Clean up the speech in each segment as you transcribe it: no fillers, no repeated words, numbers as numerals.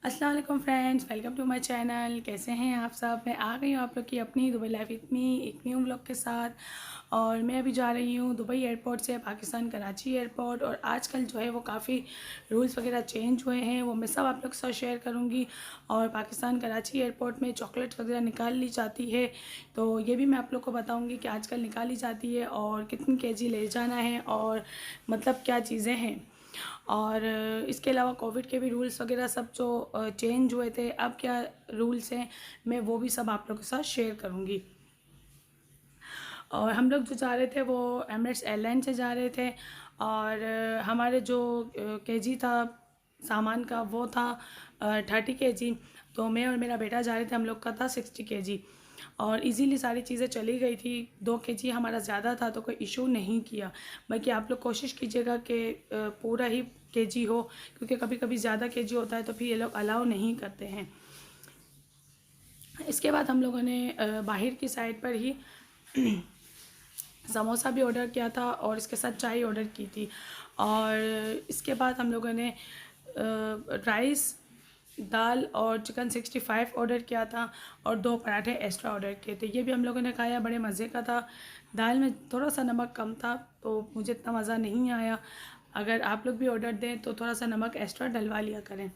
अस्सलाम वालेकुम friends, welcome to my channel. कैसे हैं आप सब? मैं आ गई हूँ आप लोग की अपनी दुबई लाइफ विथ मी एक न्यू व्लॉग के साथ। और मैं अभी जा रही हूँ दुबई एयरपोर्ट से पाकिस्तान कराची एयरपोर्ट। और आजकल जो है वो काफ़ी रूल्स वगैरह चेंज हुए हैं, वो मैं सब आप लोग के साथ शेयर करूँगी। और पाकिस्तान कराची एयरपोर्ट में चॉकलेट्स वगैरह निकाल ली जाती है, तो ये भी मैं आप लोग को बताऊँगी कि आजकल निकाली जाती है और कितनी केजी ले जाना है और मतलब क्या चीज़ें हैं। और इसके अलावा कोविड के भी रूल्स वगैरह सब जो चेंज हुए थे, अब क्या रूल्स हैं, मैं वो भी सब आप लोगों के साथ शेयर करूँगी। और हम लोग जो जा रहे थे वो एमिरेट्स एयरलाइन से जा रहे थे। और हमारे जो केजी था सामान का वो था 30 केजी। तो मैं और मेरा बेटा जा रहे थे, हम लोग का था 60 केजी। और इजीली सारी चीज़ें चली गई थी। 2 केजी हमारा ज़्यादा था तो कोई इशू नहीं किया। बाकी आप लोग कोशिश कीजिएगा कि पूरा ही केजी हो, क्योंकि कभी कभी ज़्यादा केजी होता है तो फिर ये लोग अलाउ नहीं करते हैं। इसके बाद हम लोगों ने बाहर की साइड पर ही समोसा भी ऑर्डर किया था और इसके साथ चाय ऑर्डर की थी। और इसके बाद हम लोगों ने राइस, दाल और चिकन 65 ऑर्डर किया था और 2 पराठे एक्स्ट्रा ऑर्डर किए थे। ये भी हम लोगों ने खाया, बड़े मज़े का था। दाल में थोड़ा सा नमक कम था तो मुझे इतना मज़ा नहीं आया। अगर आप लोग भी ऑर्डर दें तो थोड़ा सा नमक एक्स्ट्रा डलवा लिया करें।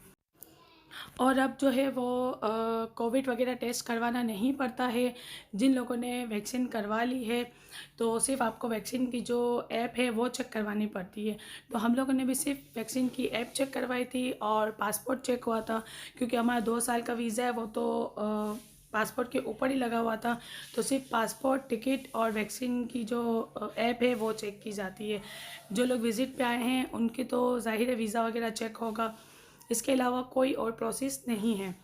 और अब जो है वो कोविड वगैरह टेस्ट करवाना नहीं पड़ता है। जिन लोगों ने वैक्सीन करवा ली है तो सिर्फ आपको वैक्सीन की जो ऐप है वो चेक करवानी पड़ती है। तो हम लोगों ने भी सिर्फ वैक्सीन की ऐप चेक करवाई थी और पासपोर्ट चेक हुआ था, क्योंकि हमारा 2 साल का वीज़ा है, वो तो पासपोर्ट के ऊपर ही लगा हुआ था। तो सिर्फ पासपोर्ट, टिकट और वैक्सीन की जो ऐप है वो चेक की जाती है। जो लोग विज़िट पे आए हैं उनके तो ज़ाहिर है वीज़ा वगैरह चेक होगा, इसके अलावा कोई और प्रोसेस नहीं है।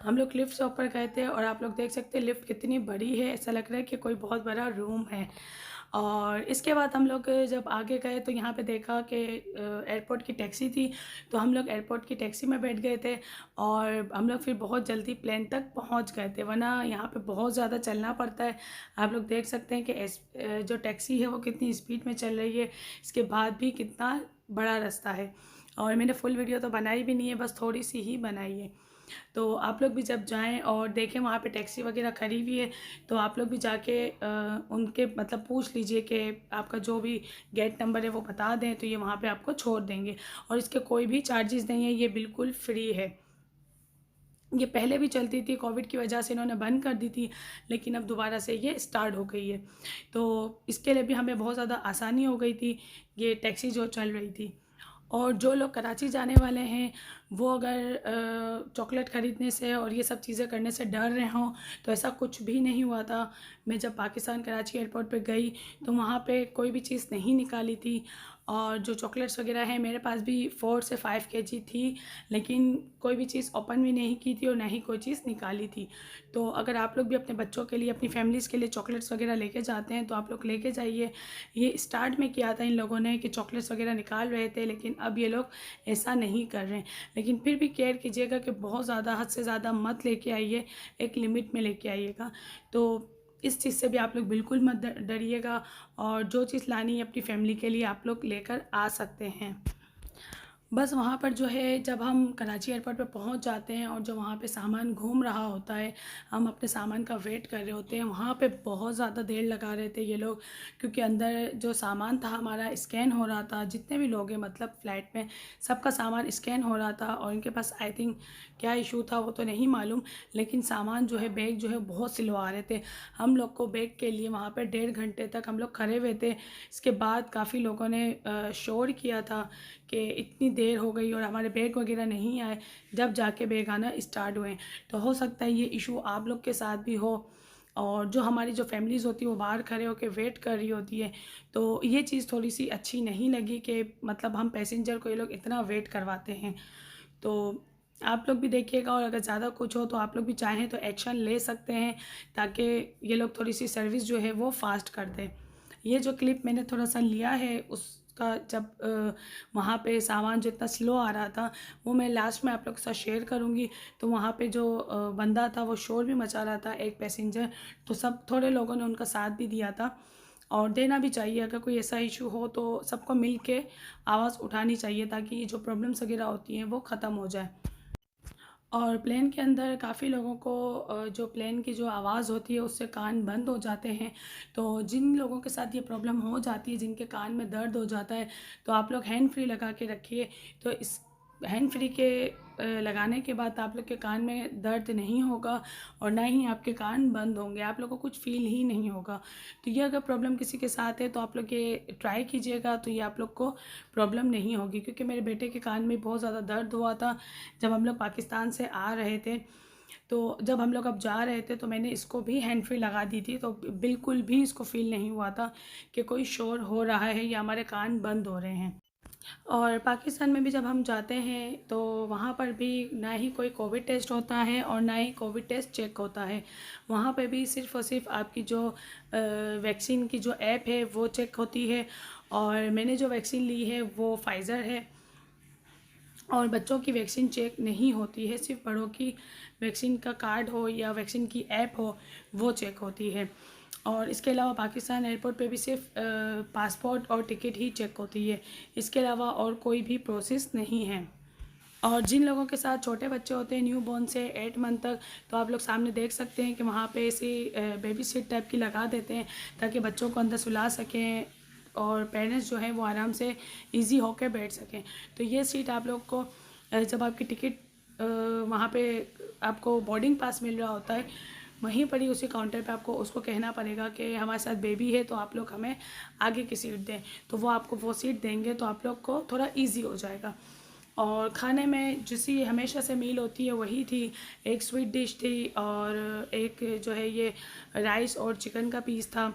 हम लोग लिफ्ट से ऊपर गए थे और आप लोग देख सकते हैं लिफ्ट कितनी बड़ी है, ऐसा लग रहा है कि कोई बहुत बड़ा रूम है। और इसके बाद हम लोग जब आगे गए तो यहाँ पे देखा कि एयरपोर्ट की टैक्सी थी, तो हम लोग एयरपोर्ट की टैक्सी में बैठ गए थे। और हम लोग फिर बहुत जल्दी प्लेन तक पहुँच गए थे, वरना यहाँ पे बहुत ज़्यादा चलना पड़ता है। आप लोग देख सकते हैं कि जो टैक्सी है वो कितनी स्पीड में चल रही है, इसके बाद भी कितना बड़ा रास्ता है। और मैंने फुल वीडियो तो बनाई भी नहीं है, बस थोड़ी सी ही बनाई है। तो आप लोग भी जब जाएं और देखें वहाँ पे टैक्सी वगैरह खड़ी हुई है, तो आप लोग भी जाके उनके मतलब पूछ लीजिए कि आपका जो भी गेट नंबर है वो बता दें, तो ये वहाँ पे आपको छोड़ देंगे। और इसके कोई भी चार्जेस नहीं है, ये बिल्कुल फ्री है। ये पहले भी चलती थी, कोविड की वजह से इन्होंने बंद कर दी थी, लेकिन अब दोबारा से ये स्टार्ट हो गई है। तो इसके लिए भी हमें बहुत ज़्यादा आसानी हो गई थी, ये टैक्सी जो चल रही थी। और जो लोग कराची जाने वाले हैं वो अगर चॉकलेट ख़रीदने से और ये सब चीज़ें करने से डर रहे हों, तो ऐसा कुछ भी नहीं हुआ था। मैं जब पाकिस्तान कराची एयरपोर्ट पे गई तो वहाँ पे कोई भी चीज़ नहीं निकाली थी। और जो चॉकलेट्स वगैरह हैं मेरे पास भी 4 से 5 केजी थी, लेकिन कोई भी चीज़ ओपन भी नहीं की थी और ना ही कोई चीज़ निकाली थी। तो अगर आप लोग भी अपने बच्चों के लिए, अपनी फैमिलीज़ के लिए चॉकलेट्स वगैरह लेके जाते हैं तो आप लोग लेके जाइए। ये स्टार्ट में किया था इन लोगों ने कि चॉकलेट्स वगैरह निकाल रहे थे, लेकिन अब ये लोग ऐसा नहीं कर रहे हैं। लेकिन फिर भी केयर कीजिएगा कि बहुत ज़्यादा, हद से ज़्यादा मत लेके आइए, एक लिमिट में लेके आइएगा। तो इस चीज़ से भी आप लोग बिल्कुल मत डरिएगा। और जो चीज़ लानी है अपनी फैमिली के लिए आप लोग लेकर आ सकते हैं। बस वहाँ पर जो है जब हम कराची एयरपोर्ट पे पहुँच जाते हैं और जो वहाँ पे सामान घूम रहा होता है, हम अपने सामान का वेट कर रहे होते हैं, वहाँ पे बहुत ज़्यादा देर लगा रहे थे ये लोग, क्योंकि अंदर जो सामान था हमारा स्कैन हो रहा था। जितने भी लोग हैं मतलब फ़्लाइट में, सबका सामान स्कैन हो रहा था। और इनके पास आई थिंक क्या इशू था वो तो नहीं मालूम, लेकिन सामान जो है, बैग जो है बहुत सिलवा रहे थे। हम लोग को बैग के लिए वहाँ पर 1.5 घंटे तक हम लोग खड़े हुए थे। इसके बाद काफ़ी लोगों ने शोर किया था कि इतनी देर हो गई और हमारे बैग वगैरह नहीं आए। जब जाके बैग आना स्टार्ट हुए, तो हो सकता है ये इशू आप लोग के साथ भी हो। और जो हमारी जो फैमिलीज़ होती है वो बाहर खड़े होकर वेट कर रही होती है, तो ये चीज़ थोड़ी सी अच्छी नहीं लगी कि मतलब हम पैसेंजर को ये लोग इतना वेट करवाते हैं। तो आप लोग भी देखिएगा, और अगर ज़्यादा कुछ हो तो आप लोग भी चाहें तो एक्शन ले सकते हैं, ताकि ये लोग थोड़ी सी सर्विस जो है वो फास्ट कर दें। ये जो क्लिप मैंने थोड़ा सा लिया है उसका, जब वहाँ पे सामान जो इतना स्लो आ रहा था, वो मैं लास्ट में आप लोग के साथ शेयर करूँगी। तो वहाँ पे जो बंदा था वो शोर भी मचा रहा था, एक पैसेंजर, तो सब थोड़े लोगों ने उनका साथ भी दिया था। और देना भी चाहिए। अगर कोई ऐसा इशू हो तो सबको मिल के आवाज़ उठानी चाहिए ताकि ये जो प्रॉब्लम्स वगैरह होती हैं वो ख़त्म हो जाए। और प्लेन के अंदर काफ़ी लोगों को जो प्लेन की जो आवाज़ होती है उससे कान बंद हो जाते हैं। तो जिन लोगों के साथ ये प्रॉब्लम हो जाती है, जिनके कान में दर्द हो जाता है, तो आप लोग हैंड फ्री लगा के रखिए। तो इस हैंड फ्री के लगाने के बाद आप लोग के कान में दर्द नहीं होगा और ना ही आपके कान बंद होंगे, आप लोग को कुछ फ़ील ही नहीं होगा। तो ये अगर प्रॉब्लम किसी के साथ है तो आप लोग ये ट्राई कीजिएगा, तो ये आप लोग को प्रॉब्लम नहीं होगी। क्योंकि मेरे बेटे के कान में बहुत ज़्यादा दर्द हुआ था जब हम लोग पाकिस्तान से आ रहे थे। तो जब हम लोग अब जा रहे थे तो मैंने इसको भी हैंड फ्री लगा दी थी, तो बिल्कुल भी इसको फ़ील नहीं हुआ था कि कोई शोर हो रहा है या हमारे कान बंद हो रहे हैं। और पाकिस्तान में भी जब हम जाते हैं तो वहाँ पर भी ना ही कोई कोविड टेस्ट होता है और ना ही कोविड टेस्ट चेक होता है। वहाँ पे भी सिर्फ़ और सिर्फ आपकी जो वैक्सीन की जो ऐप है वो चेक होती है। और मैंने जो वैक्सीन ली है वो फाइज़र है और बच्चों की वैक्सीन चेक नहीं होती है, सिर्फ बड़ों की वैक्सीन का कार्ड हो या वैक्सीन की ऐप हो वो चेक होती है। और इसके अलावा पाकिस्तान एयरपोर्ट पे भी सिर्फ पासपोर्ट और टिकट ही चेक होती है, इसके अलावा और कोई भी प्रोसेस नहीं है। और जिन लोगों के साथ छोटे बच्चे होते हैं न्यू बॉर्न से 8 मंथ तक, तो आप लोग सामने देख सकते हैं कि वहाँ पे ऐसी बेबी सीट टाइप की लगा देते हैं ताकि बच्चों को अंदर सुला सकें और पेरेंट्स जो हैं वो आराम से इजी होकर बैठ सकें। तो ये सीट आप लोग को जब आपकी टिकट वहाँ पे आपको बोर्डिंग पास मिल रहा होता है, वहीं पर ही उसी काउंटर पे आपको उसको कहना पड़ेगा कि हमारे साथ बेबी है तो आप लोग हमें आगे की सीट दें, तो वो आपको वो सीट देंगे, तो आप लोग को थोड़ा ईजी हो जाएगा। और खाने में जिसी हमेशा से मील होती है वही थी, एक स्वीट डिश थी और एक जो है ये राइस और चिकन का पीस था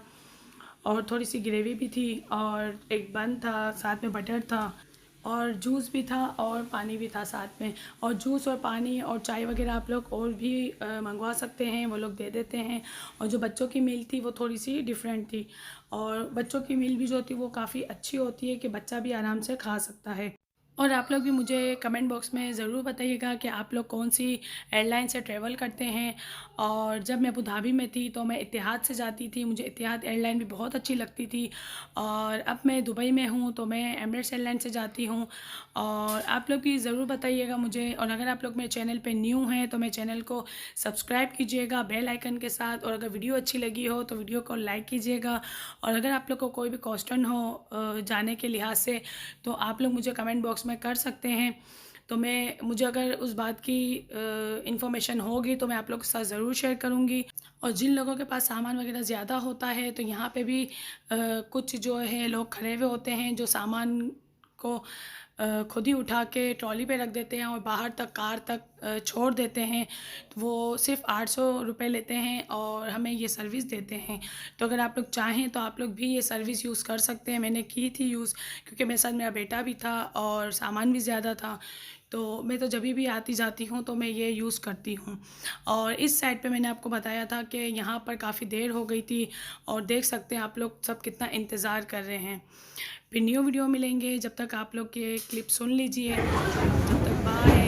और थोड़ी सी ग्रेवी भी थी और एक बन था, साथ में बटर था और जूस भी था और पानी भी था साथ में। और जूस और पानी और चाय वगैरह आप लोग और भी मंगवा सकते हैं, वो लोग दे देते हैं। और जो बच्चों की मील थी वो थोड़ी सी डिफरेंट थी और बच्चों की मील भी जो थी वो काफ़ी अच्छी होती है कि बच्चा भी आराम से खा सकता है। और आप लोग भी मुझे कमेंट बॉक्स में ज़रूर बताइएगा कि आप लोग कौन सी एयरलाइन से ट्रैवल करते हैं। और जब मैं अबू धाबी में थी तो मैं इतिहाद से जाती थी, मुझे इतिहाद एयरलाइन भी बहुत अच्छी लगती थी। और अब मैं दुबई में हूँ तो मैं एमिरेट्स एयरलाइन से जाती हूँ। और आप लोग भी ज़रूर बताइएगा मुझे। और अगर आप लोग मेरे चैनल पे न्यू हैं तो मेरे चैनल को सब्सक्राइब कीजिएगा बेल आइकन के साथ। और अगर वीडियो अच्छी लगी हो तो वीडियो को लाइक कीजिएगा। और अगर आप लोग को कोई भी क्वेश्चन हो जाने के लिहाज से तो आप लोग मुझे कमेंट बॉक्स में कर सकते हैं। तो मुझे अगर उस बात की इन्फॉर्मेशन होगी तो मैं आप लोगों के साथ ज़रूर शेयर करूँगी। और जिन लोगों के पास सामान वगैरह ज़्यादा होता है तो यहाँ पे भी कुछ जो है लोग खड़े हुए होते हैं जो सामान को खुद ही उठा के ट्रॉली पे रख देते हैं और बाहर तक कार तक छोड़ देते हैं। तो वो सिर्फ 800 रुपये लेते हैं और हमें ये सर्विस देते हैं। तो अगर आप लोग चाहें तो आप लोग भी ये सर्विस यूज़ कर सकते हैं। मैंने की थी यूज़ क्योंकि मेरे साथ मेरा बेटा भी था और सामान भी ज़्यादा था, तो मैं तो जब भी आती जाती हूँ तो मैं ये यूज़ करती हूँ। और इस साइड पे मैंने आपको बताया था कि यहाँ पर काफ़ी देर हो गई थी और देख सकते हैं आप लोग सब कितना इंतज़ार कर रहे हैं। फिर न्यू वीडियो मिलेंगे, जब तक आप लोग ये क्लिप सुन लीजिए, तब तक बाय।